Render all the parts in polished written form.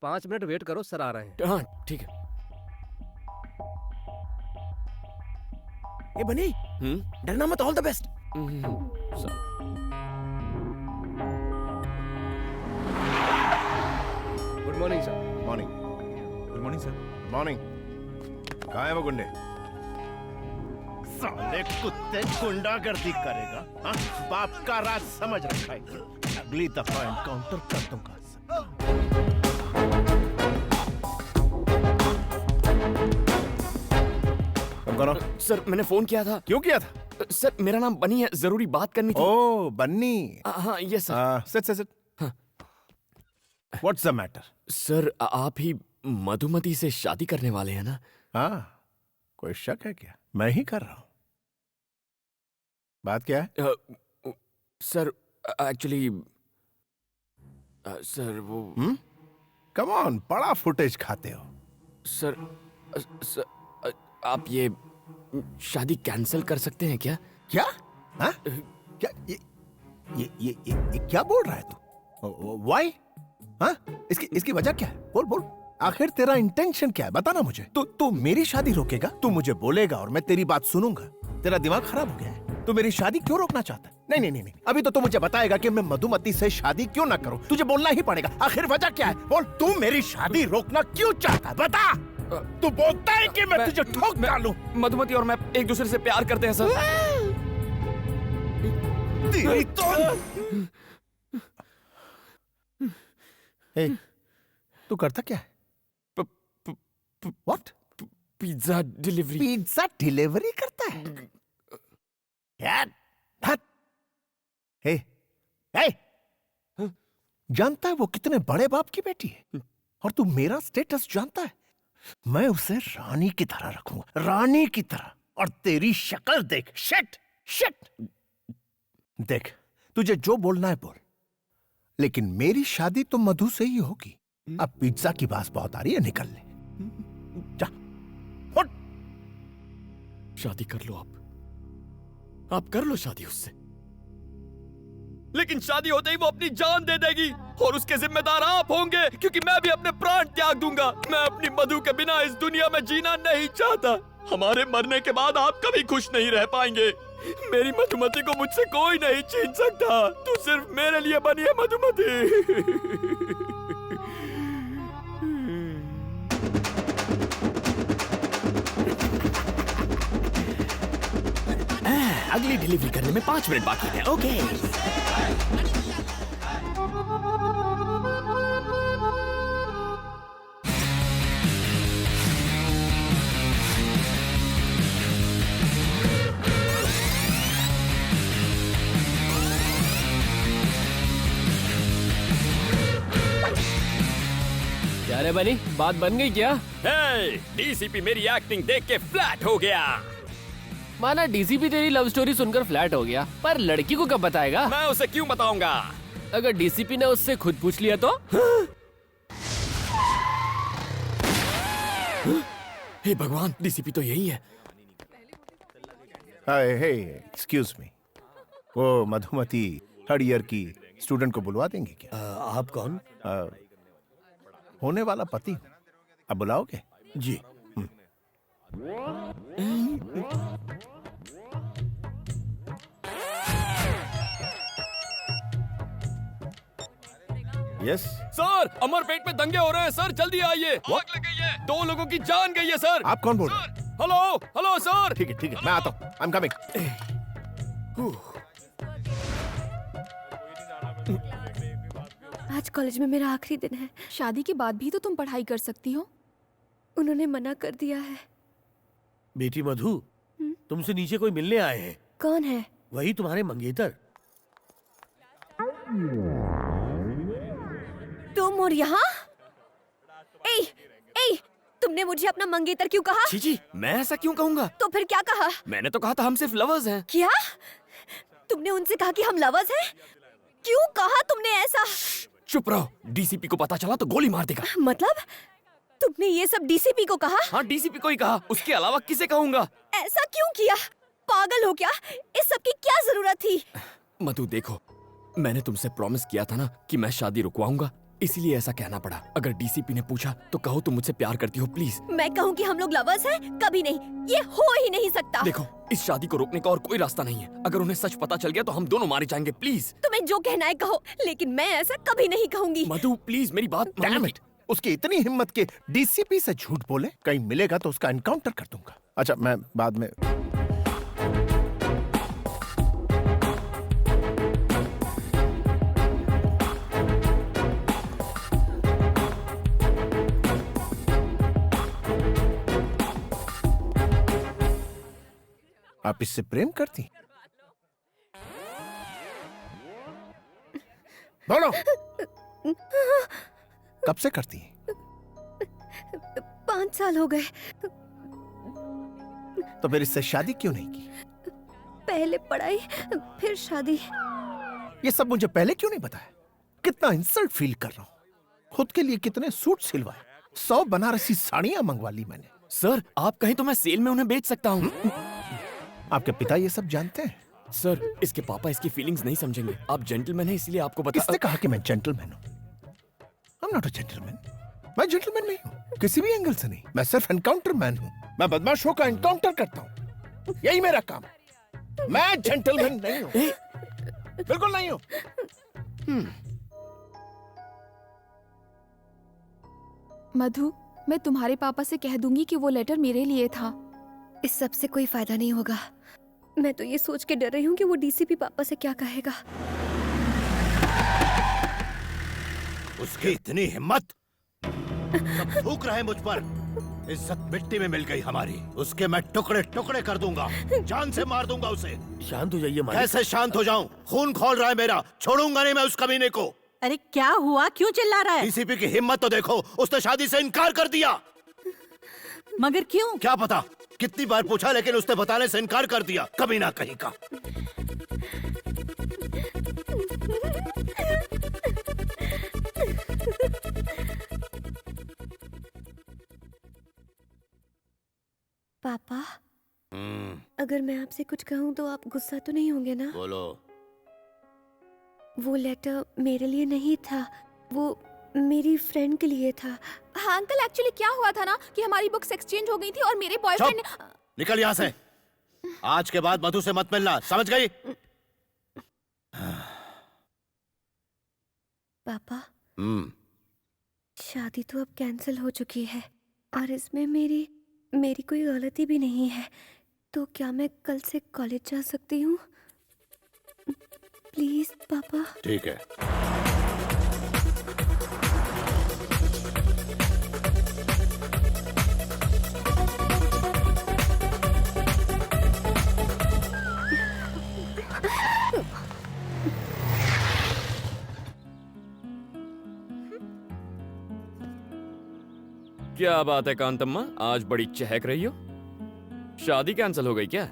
5 minute wait करो, sir आ रहे हैं। हाँ ठीक है। ए बनी, डरना मत, all the best. Sir good morning sir. Morning. Good morning sir. Morning. कहाँ है वो गुंडे? साले कुत्ते गुंडागर्दी करेगा, हाँ? बाप का राज समझ रखा है। अगली दफा एनकाउंटर कर दूंगा। तुम कौन हो? सर मैंने फोन किया था। क्यों किया था? सर मेरा नाम बनी है, जरूरी बात करनी थी। ओ बन्नी। हाँ ये sir. Sit sit sit. What's the matter? Sir आप ही मधुमती से शादी करने वाले हैं ना? हाँ, कोई शक है क्या? मैं ही कर रहा हूं। बात क्या है? सर एक्चुअली सर वो कम ऑन, बड़ा फुटेज खाते हो। सर आप ये शादी कैंसिल कर सकते हैं क्या? क्या? हाँ? क्या ये क्या बोल रहा है तू? Why? हाँ? इसकी वजह क्या है? बोल बोल। आखिर तेरा इंटेंशन क्या है? बता ना मुझे। तू मेरी शादी रोकेगा? तू मुझे बोलेगा और मैं तेरी बात सुनूंगा? तेरा दिमाग खराब हो गया है? तू मेरी शादी क्यों रोकना चाहता है? नहीं नहीं नहीं, अभी तो तू मुझे बताएगा कि मैं मधुमती से शादी क्यों ना करूं। तुझे बोलना ही पड़ेगा। आखिर वजह क्या है? बोल। तू मेरी शादी रोकना क्यों चाहता है? बता। तू बोलता है कि मैं तुझे ठोक डालूं। मधुमती और मैं एक दूसरे से प्यार करते हैं सर। तेरी तो तू करता क्या है? What? Pizza delivery. Pizza delivery करता है? यार, हे, जानता है वो कितने बड़े बाप की बेटी है? और तू मेरा स्टेटस जानता है? मैं उसे रानी की तरह रखूंगा, रानी की तरह। और तेरी शक्ल देख, शिट शिट। देख, तुझे जो बोलना है बोल, लेकिन मेरी शादी तो मधु से ही होगी। अब पिज्जा की बात बहुत आ रही है, निकल ले जा। उठ। शादी कर लो आप कर लो शादी उससे, लेकिन शादी होते ही वो अपनी जान दे देगी और उसके जिम्मेदार आप होंगे, क्योंकि मैं भी अपने प्राण त्याग दूंगा। मैं अपनी मधु के बिना इस दुनिया में जीना नहीं चाहता। हमारे मरने के बाद आप कभी खुश नहीं रह पाएंगे। मेरी मधुमती को मुझसे कोई नहीं छीन सकता। तू सिर्फ मेरे लिए बनी है मधुमती। अगली डिलीवरी करने में 5 मिनट बाकी है। ओके। क्या रे बनी, बात बन गई क्या? डीसीपी मेरी एक्टिंग देख के फ्लैट हो गया। माना डीसीपी तेरी लव स्टोरी सुनकर फ्लैट हो गया, पर लड़की को कब बताएगा? मैं उसे क्यों बताऊंगा? अगर डीसीपी ने उससे खुद पूछ लिया तो? हे भगवान, डीसीपी तो यही है। हे, एक्सक्यूज मी, वो मधुमती थर्ड ईयर की स्टूडेंट को बुलवा देंगे क्या? आप कौन? होने वाला पति। अब बुलाओगे? जी। यस। सर, अमरपेट में दंगे हो रहे हैं सर, जल्दी आइए। आग लग गई है, 2 लोगों की जान गई है सर। आप कौन बोल रहे हैं? Hello hello sir. ठीक है, मैं आता हूँ। I am coming. आज कॉलेज में मेरा आखिरी दिन है। शादी के बाद भी तो तुम पढ़ाई कर सकती हो। उन्होंने मना कर दिया है। बेटी मधु, तुमसे नीचे कोई मिलने आए हैं। कौन है? वही तुम्हारे मंगेतर। तुम और यहाँ? ए, तुमने मुझे अपना मंगेतर क्यों कहा? जी, मैं ऐसा क्यों कहूँगा? तो फिर क्या कहा? मैंने तो कहा था हम सिर्फ लवर्स हैं। क्या? तुमने उनसे कहा कि हम लवर्स हैं? क्यों कहा तुमने ऐसा? चुप रहो, डीसीपी को पता चला तो गोली मार देगा। मतलब तुमने ये सब डीसीपी को कहा? हाँ, डीसीपी को ही कहा, उसके अलावा किसे कहूँगा? ऐसा क्यों किया? पागल हो क्या? इस सब की क्या जरूरत थी? मधु देखो, मैंने तुमसे प्रॉमिस किया था ना कि मैं शादी रुकवाऊंगा। इसीलिए ऐसा कहना पड़ा। अगर डीसीपी ने पूछा तो कहो तुम मुझसे प्यार करती हो प्लीज। मैं कहूँ कि हम लोग लवर्स हैं? कभी नहीं, ये हो ही नहीं सकता। देखो, इस शादी को रोकने का और कोई रास्ता नहीं है। अगर उन्हें सच पता चल गया तो हम दोनों मारे जाएंगे। प्लीज तुम्हें जो कहना है कहो, लेकिन मैं ऐसा कभी नहीं कहूंगी। मधु प्लीज मेरी बात Damn मान। it! उसकी इतनी हिम्मत के डीसीपी से झूठ बोले, कहीं मिलेगा तो उसका एनकाउंटर कर दूंगा। अच्छा, मैं बाद में। आप इससे प्रेम करती? बोलो, कब से करती हैं? 5 साल हो गए। तो फिर इससे शादी क्यों नहीं की? पहले पढ़ाई, फिर शादी। ये सब मुझे पहले क्यों नहीं बताया? कितना इंसल्ट फील कर रहा हूँ। खुद के लिए कितने सूट सिलवाए, 100 बनारसी साड़ियां मंगवा ली मैंने। सर आप कहीं तो मैं सेल में उन्हें बेच सकता हूँ। आपके पिता ये सब जानते हैं? सर इसके पापा इसकी फीलिंग्स नहीं समझेंगे। आप जेंटलमैन हैं इसलिए आपको बता। किसने कहा कि मैं जेंटलमैन हूँ? I am not a gentleman. मैं जेंटलमैन नहीं हूँ, किसी भी एंगल से नहीं। मैं सिर्फ एनकाउंटर मैन हूँ। मैं बदमाशों का एनकाउंटर करता हूँ, यही मेरा काम। मैं जेंटलमैन नहीं हूँ, बिल्कुल नहीं हूँ। मधु, मैं तुम्हारे पापा से कह दूंगी कि वो लेटर मेरे लिए था। इस सब से कोई फायदा नहीं होगा। मैं तो ये सोच के डर रही हूँ कि वो डीसीपी पापा से क्या कहेगा। उसकी इतनी हिम्मत, सब थूक रहे मुझ पर। इज्जत मिट्टी में मिल गई हमारी। उसके मैं टुकड़े टुकड़े कर दूंगा, जान से मार दूंगा उसे। शांत हो जाइए मालिक। कैसे शांत हो जाऊं? खून खोल रहा है मेरा, छोड़ूंगा नहीं मैं उस कमीने को। अरे क्या हुआ, क्यों चिल्ला रहा है? डीसीपी की हिम्मत तो देखो, उसने शादी से इनकार कर दिया। मगर क्यों? क्या पता, कितनी बार पूछा लेकिन उसने बताने से इनकार कर दिया। कमीना कहीं का। पापा, अगर मैं आपसे कुछ कहूँ तो आप गुस्सा तो नहीं होंगे ना? बोलो। वो लेटर मेरे लिए नहीं था, वो मेरी फ्रेंड के लिए था। हाँ अंकल, एक्चुअली क्या हुआ था ना कि हमारी बुक्स एक्सचेंज हो गई थी और मेरे बॉयफ्रेंड ने। निकल यहाँ से। आज के बाद मधु से मत मिलना, समझ गई? पापा, शादी तो अब कैंसिल हो चुकी है और इसमें मेरी कोई गलती भी नहीं है। तो क्या मैं कल से कॉलेज जा सकती हूँ? प्लीज पापा। ठीक है। क्या बात है कांतम्मा, आज बड़ी चहक रही हो। शादी कैंसिल हो गई क्या?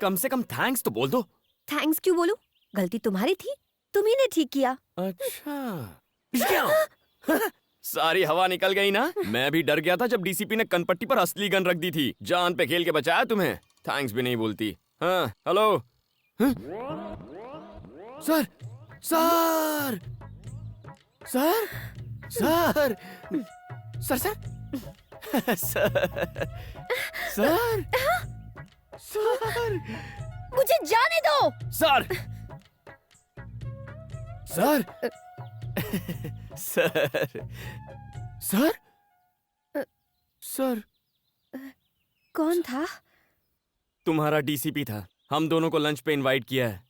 कम से कम थैंक्स तो बोल दो। थैंक्स क्यों बोलूं? गलती तुम्हारी थी, तुम्ही ने ठीक किया। अच्छा सारी हवा निकल गई ना। मैं भी डर गया था जब डीसीपी ने कनपट्टी पर असली गन रख दी थी। जान पे खेल के बचाया तुम्हें। थैंक्स भी नहीं बोलती। हाँ hello. Sir sir sir sir sir sir sir sir मुझे जाने दो। Sir sir sir sir sir कौन था? तुम्हारा डीसीपी था। हम दोनों को लंच पे इनवाइट किया है।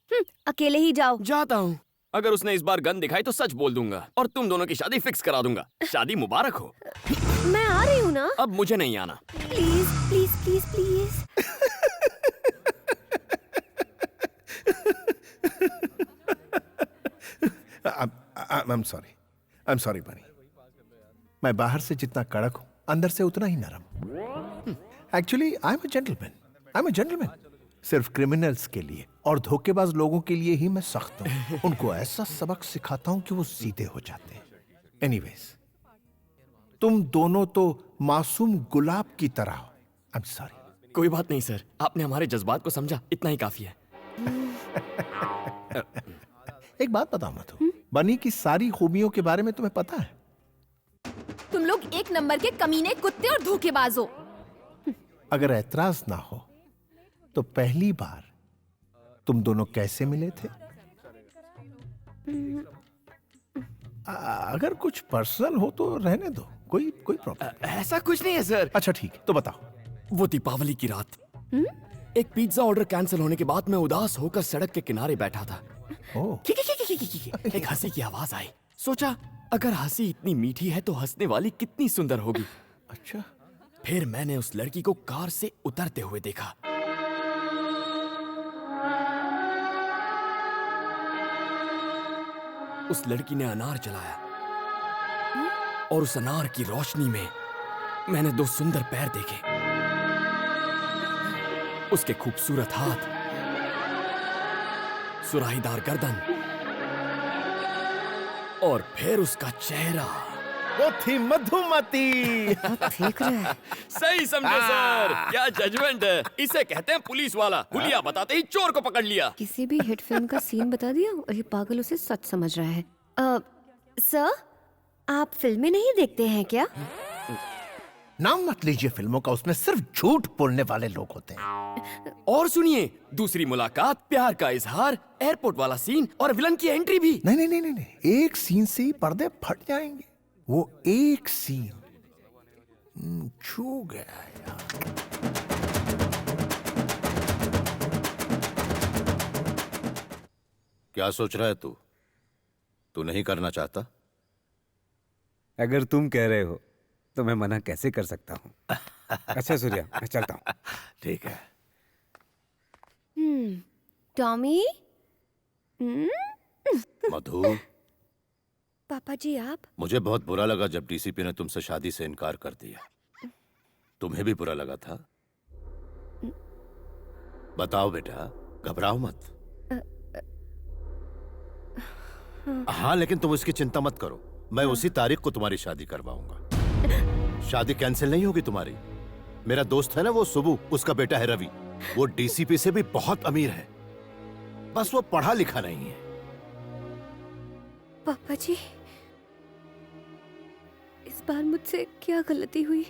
अकेले ही जाओ। जाता हूँ। अगर उसने इस बार गन दिखाई तो सच बोल दूंगा और तुम दोनों की शादी फिक्स करा दूंगा। शादी मुबारक हो। मैं आ रही हूँ ना। अब मुझे नहीं आना। Please please please please. I'm sorry बनी। मैं बाहर से जितना कड़क हूं, अंदर से उतना ही नरम। Actually I am a gentleman. सिर्फ क्रिमिनल्स के लिए और धोखेबाज लोगों के लिए ही मैं सख्त हूं। उनको ऐसा सबक सिखाता हूं कि वो सीधे हो जाते हैं। एनीवेज, तुम दोनों तो मासूम गुलाब की तरह हो। I am sorry. कोई बात नहीं सर, आपने हमारे जज्बात को समझा, इतना ही काफी है। एक बात बताओ मधु, बनी की सारी खूबियों के बारे में तुम्हें पता है? तुम लोग एक नंबर के कमीने, कुत्ते और धोखेबाज हो। अगर ऐतराज ना हो तो पहली बार तुम दोनों कैसे मिले थे? अगर कुछ पर्सनल हो तो रहने दो, कोई प्रॉब्लम। ऐसा कुछ नहीं है सर। अच्छा ठीक है, तो बताओ। वो दीपावली की रात एक पिज्जा ऑर्डर कैंसिल होने के बाद मैं उदास होकर सड़क के किनारे बैठा था। ओह, एक हंसी की आवाज आई। सोचा अगर हंसी इतनी मीठी है तो हंसने वाली कितनी सुंदर होगी। अच्छा। फिर मैंने उस लड़की को कार से उतरते हुए देखा। उस लड़की ने अनार जलाया और उस अनार की रोशनी में मैंने दो सुंदर पैर देखे। उसके खूबसूरत हाथ, सुराहीदार गर्दन और फिर उसका चेहरा। वो थी मधुमती। फेंक रहा है। सही समझे सर। क्या जजमेंट है। इसे कहते हैं पुलिस वाला। हुलिया बताते ही चोर को पकड़ लिया। किसी भी हिट फिल्म का सीन बता दिया और ये पागल उसे सच समझ रहा है। सर, आप फिल्में नहीं देखते हैं क्या? नाम मत लीजिए फिल्मों का, उसमें सिर्फ झूठ बोलने वाले लोग होते हैं। और सुनिए, दूसरी मुलाकात, प्यार का इजहार, एयरपोर्ट वाला सीन और विलन की एंट्री भी। नहीं नहीं नहीं नहीं नहीं, एक सीन से ही पर्दे फट जाएंगे। वो एक सीन छू गया यार। क्या सोच रहा है तू? तू नहीं करना चाहता? अगर तुम कह रहे हो तो मैं मना कैसे कर सकता हूँ। अच्छा सूर्या, मैं चलता हूँ। ठीक है। टॉमी? मधु, पापा जी आप? मुझे बहुत बुरा लगा जब डीसीपी ने तुमसे शादी से इनकार कर दिया। तुम्हें भी बुरा लगा था? बताओ बेटा, घबराओ मत। हाँ, लेकिन तुम इसकी चिंता मत करो। मैं उसी तारीख को तुम्हारी शादी करवाऊंगा। शादी कैंसिल नहीं होगी तुम्हारी। मेरा दोस्त है ना वो सुबू, उसका बेटा है रवि। वो डीसीपी से भी बहुत अमीर है, बस वो पढ़ा लिखा नहीं है। पापा जी, इस बार मुझसे क्या गलती हुई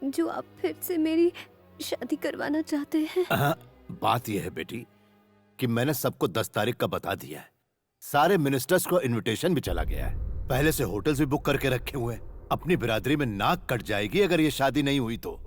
जो आप फिर से मेरी शादी करवाना चाहते हैं? बात यह है बेटी कि मैंने सबको 10 तारीख का बता दिया है। सारे मिनिस्टर्स को इनविटेशन भी चला गया है। पहले से होटल्स भी बुक करके रखे हुए हैं। अपनी बिरादरी में नाक कट जाएगी अगर ये शादी नहीं हुई तो।